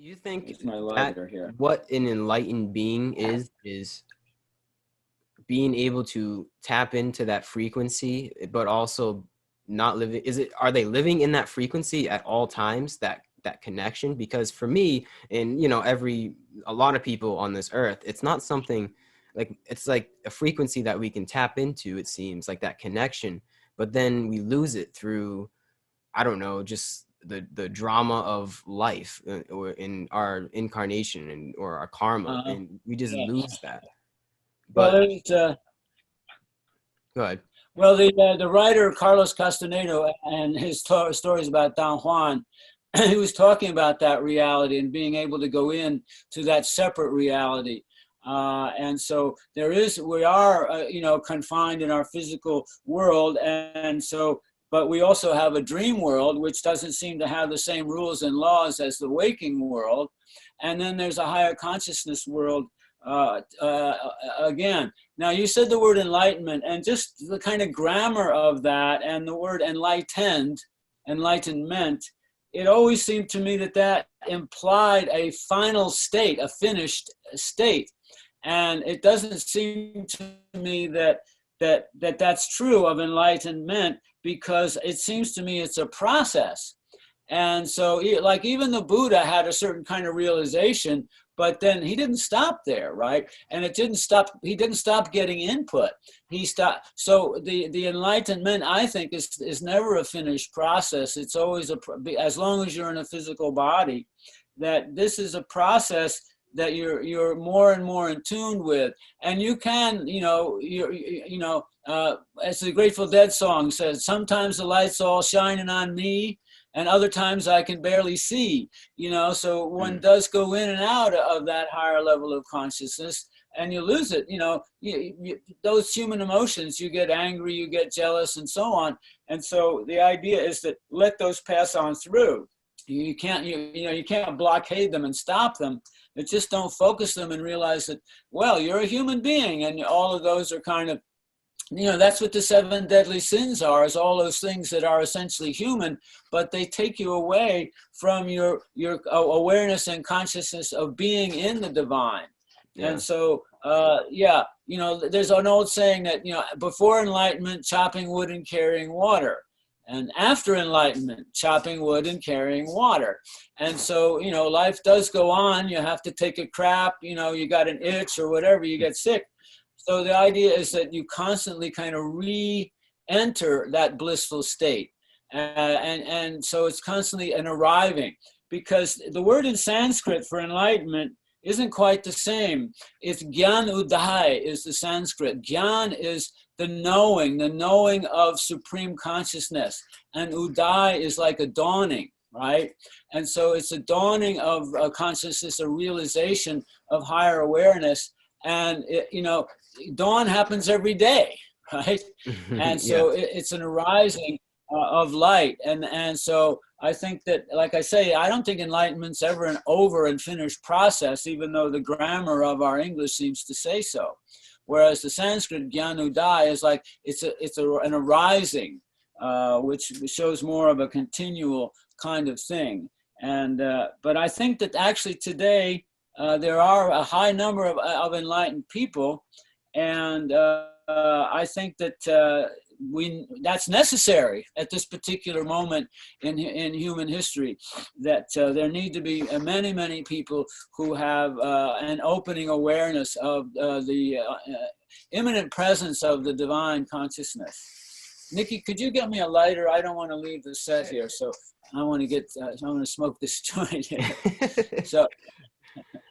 Do you think It's my that lighter here. what an enlightened being is being able to tap into that frequency, but also not living? Are they living in that frequency at all times, that connection? Because for me, and a lot of people on this earth, it's not something like, it's like a frequency that we can tap into, it seems like, that connection, but then we lose it through, I don't know, just the drama of life, or in our incarnation, and or our karma, Uh, and we just yeah. lose that. Well, But go ahead. the writer Carlos Castaneda and his stories about Don Juan, he was talking about that reality and being able to go in to that separate reality. And so we are, confined in our physical world. And so, but we also have a dream world, which doesn't seem to have the same rules and laws as the waking world. And then there's a higher consciousness world, again. Now, you said the word enlightenment, and just the kind of grammar of that, and the word enlightenment, it always seemed to me that that implied a final state, a finished state. And it doesn't seem to me that's true of enlightenment, because it seems to me it's a process. And so, like, even the Buddha had a certain kind of realization, but then he didn't stop there, right? And he didn't stop getting input. He stopped. So the enlightenment, I think, is never a finished process. It's always as long as you're in a physical body, that this is a process that you're more and more in tune with. And you can, as the Grateful Dead song says, sometimes the light's all shining on me, and other times I can barely see, so one does go in and out of that higher level of consciousness, and you lose it. Those human emotions, you get angry, you get jealous, and so on. And so the idea is that let those pass on through. You can't blockade them and stop them, but just don't focus them and realize that, well, you're a human being, and all of those are kind of, that's what the 7 deadly sins are, is all those things that are essentially human, but they take you away from your awareness and consciousness of being in the divine. Yeah. And so, there's an old saying that, before enlightenment, chopping wood and carrying water. And after enlightenment, chopping wood and carrying water. And so, life does go on. You have to take a crap, you got an itch or whatever, you get sick. So the idea is that you constantly kind of re-enter that blissful state. And so it's constantly an arriving, because the word in Sanskrit for enlightenment isn't quite the same. It's Gyan Udai is the Sanskrit. Gyan is the knowing of supreme consciousness. And Udai is like a dawning, right? And so it's a dawning of consciousness, a realization of higher awareness. And, dawn happens every day, right? And so it's an arising of light. And so I think that, like I say, I don't think enlightenment's ever an over and finished process, even though the grammar of our English seems to say so. Whereas the Sanskrit Gyanudaya is like, it's an arising, which shows more of a continual kind of thing. And but I think that actually today there are a high number of enlightened people, and I think that that's necessary at this particular moment in human history, that there need to be many people who have an opening awareness of the immanent presence of the divine consciousness. Nikki, could you get me a lighter? I don't want to leave the set here, so I want to smoke this joint here. So